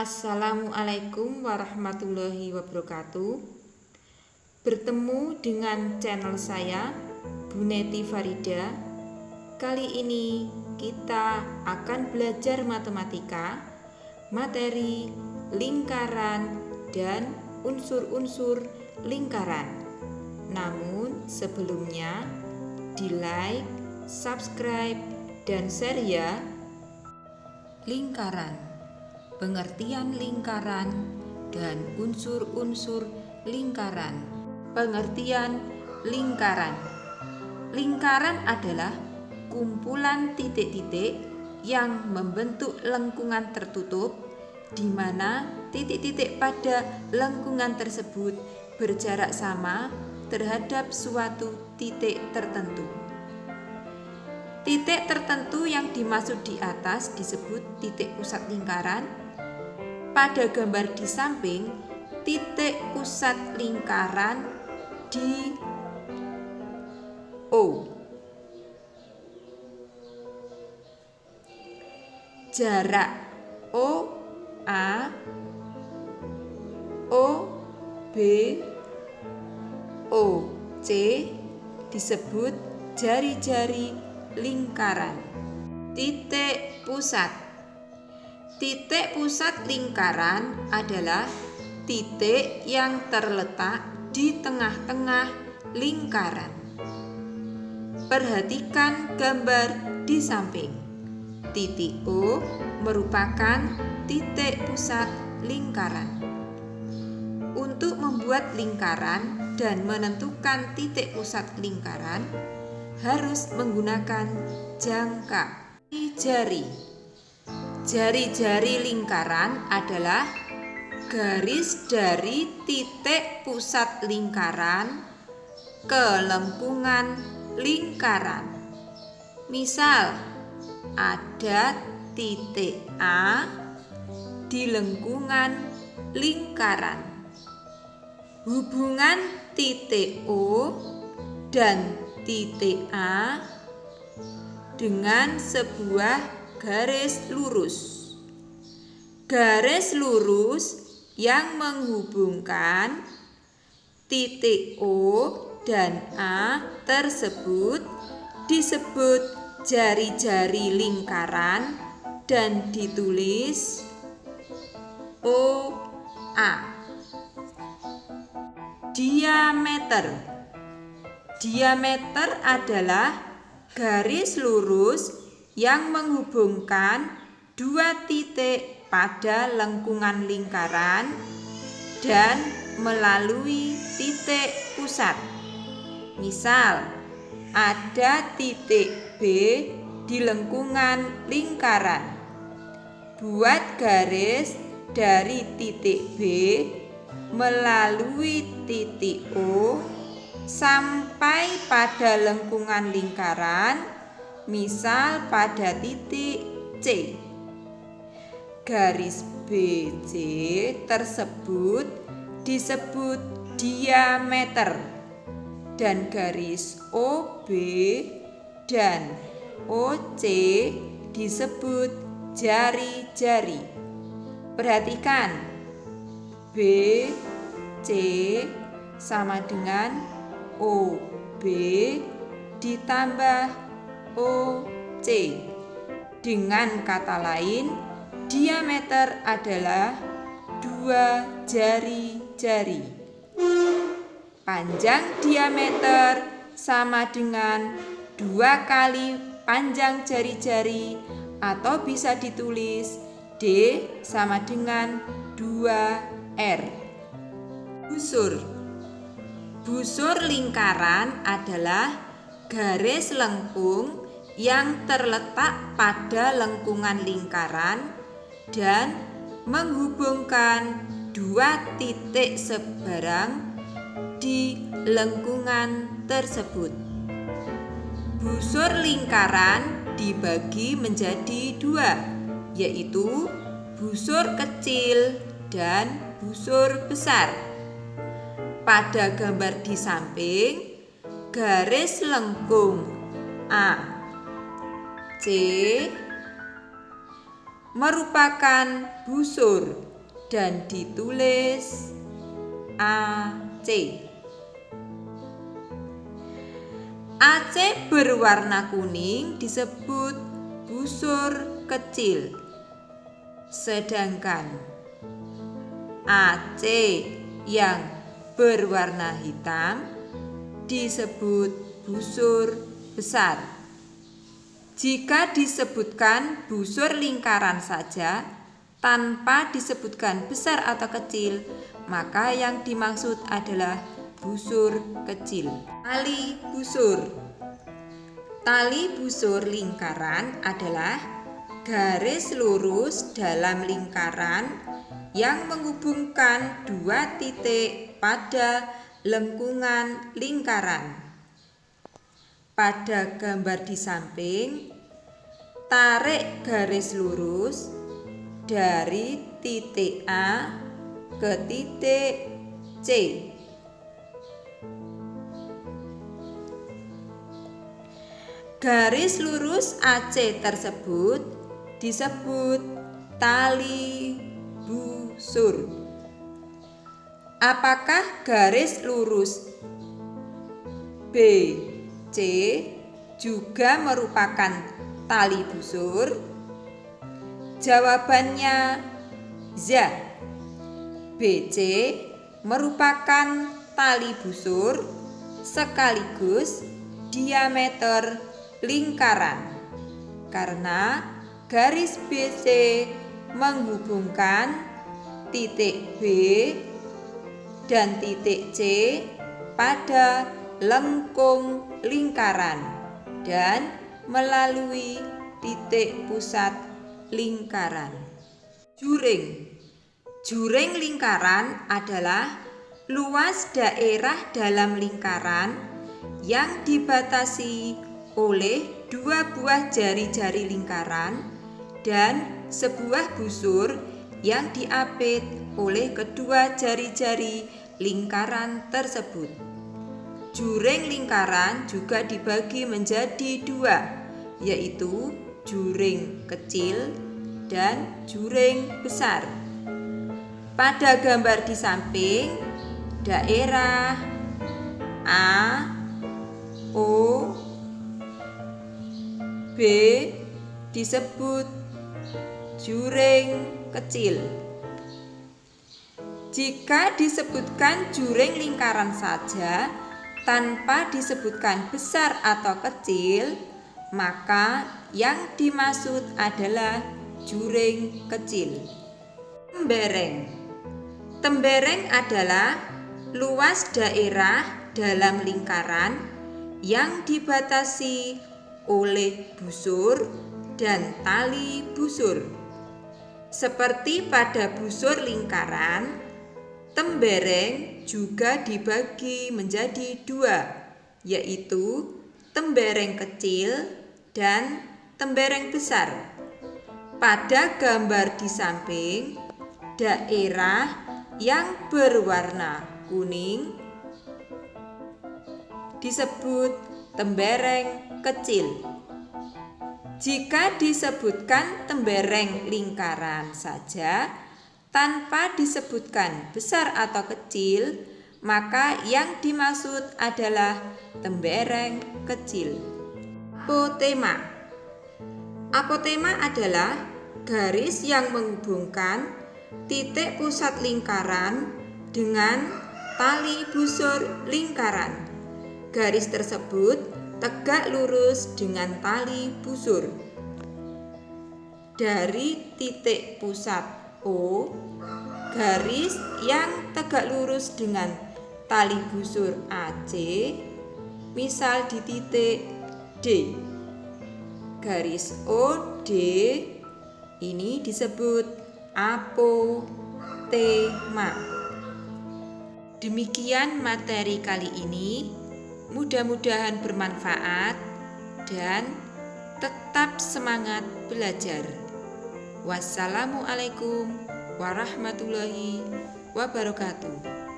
Assalamualaikum warahmatullahi wabarakatuh. Bertemu dengan channel saya, Bu Neti Farida. Kali ini kita akan belajar matematika, materi lingkaran dan unsur-unsur lingkaran. Namun sebelumnya di-like, subscribe, dan share ya. Lingkaran, pengertian lingkaran dan unsur-unsur lingkaran. Pengertian lingkaran. Lingkaran adalah kumpulan titik-titik yang membentuk lengkungan tertutup, di mana titik-titik pada lengkungan tersebut berjarak sama terhadap suatu titik tertentu. Titik tertentu yang dimaksud di atas disebut titik pusat lingkaran. Pada gambar di samping, titik pusat lingkaran di O. Jarak OA, OB, OC disebut jari-jari lingkaran. Titik pusat. Titik pusat lingkaran adalah titik yang terletak di tengah-tengah lingkaran. Perhatikan gambar di samping. Titik O merupakan titik pusat lingkaran. Untuk membuat lingkaran dan menentukan titik pusat lingkaran, harus menggunakan jangka jari. Jari-jari lingkaran adalah garis dari titik pusat lingkaran ke lengkungan lingkaran. Misal, ada titik A di lengkungan lingkaran. Hubungan titik O dan titik A dengan sebuah garis lurus. Garis lurus yang menghubungkan titik O dan A tersebut disebut jari-jari lingkaran dan ditulis OA. Diameter. Diameter adalah garis lurus yang menghubungkan dua titik pada lengkungan lingkaran dan melalui titik pusat. Misal, ada titik B di lengkungan lingkaran. Buat garis dari titik B melalui titik O sampai pada lengkungan lingkaran, misal pada titik C. Garis BC tersebut disebut diameter dan garis OB dan OC disebut jari-jari. Perhatikan, BC sama dengan OB ditambah OC. Dengan kata lain, diameter adalah dua jari-jari. Panjang diameter sama dengan 2 kali panjang jari-jari, atau bisa ditulis D sama dengan 2R. Busur. Busur lingkaran adalah garis lengkung yang terletak pada lengkungan lingkaran dan menghubungkan dua titik seberang di lengkungan tersebut. Busur lingkaran dibagi menjadi dua, yaitu busur kecil dan busur besar. Pada gambar di samping, garis lengkung A, C merupakan busur dan ditulis AC. AC berwarna kuning disebut busur kecil, sedangkan AC yang berwarna hitam disebut busur besar. Jika disebutkan busur lingkaran saja tanpa disebutkan besar atau kecil, maka yang dimaksud adalah busur kecil. Tali busur. Tali busur lingkaran adalah garis lurus dalam lingkaran yang menghubungkan dua titik pada lengkungan lingkaran. Pada gambar di samping, tarik garis lurus dari titik A ke titik C. Garis lurus AC tersebut disebut tali busur. Apakah garis lurus BC juga merupakan tali busur? Jawabannya ya. BC merupakan tali busur sekaligus diameter lingkaran, karena garis BC menghubungkan titik B dan titik C pada lengkung lingkaran dan melalui titik pusat lingkaran. Juring. Juring lingkaran adalah luas daerah dalam lingkaran yang dibatasi oleh dua buah jari-jari lingkaran dan sebuah busur yang diapit oleh kedua jari-jari lingkaran tersebut. Juring lingkaran juga dibagi menjadi dua, yaitu juring kecil dan juring besar. Pada gambar di samping, daerah A, O, B disebut juring kecil. Jika disebutkan juring lingkaran saja tanpa disebutkan besar atau kecil, maka yang dimaksud adalah juring kecil. Tembereng. Tembereng adalah luas daerah dalam lingkaran yang dibatasi oleh busur dan tali busur. Seperti pada busur lingkaran, tembereng juga dibagi menjadi dua, yaitu tembereng kecil dan tembereng besar. Pada gambar di samping, daerah yang berwarna kuning disebut tembereng kecil. Jika disebutkan tembereng lingkaran saja tanpa disebutkan besar atau kecil, maka yang dimaksud adalah tembereng kecil. Apotema. Apotema adalah garis yang menghubungkan titik pusat lingkaran dengan tali busur lingkaran. Garis tersebut tegak lurus dengan tali busur. Dari titik pusat O, garis yang tegak lurus dengan tali busur AC, misal di titik D. Garis OD ini disebut apotema. Demikian materi kali ini. Mudah-mudahan bermanfaat dan tetap semangat belajar. Wassalamualaikum warahmatullahi wabarakatuh.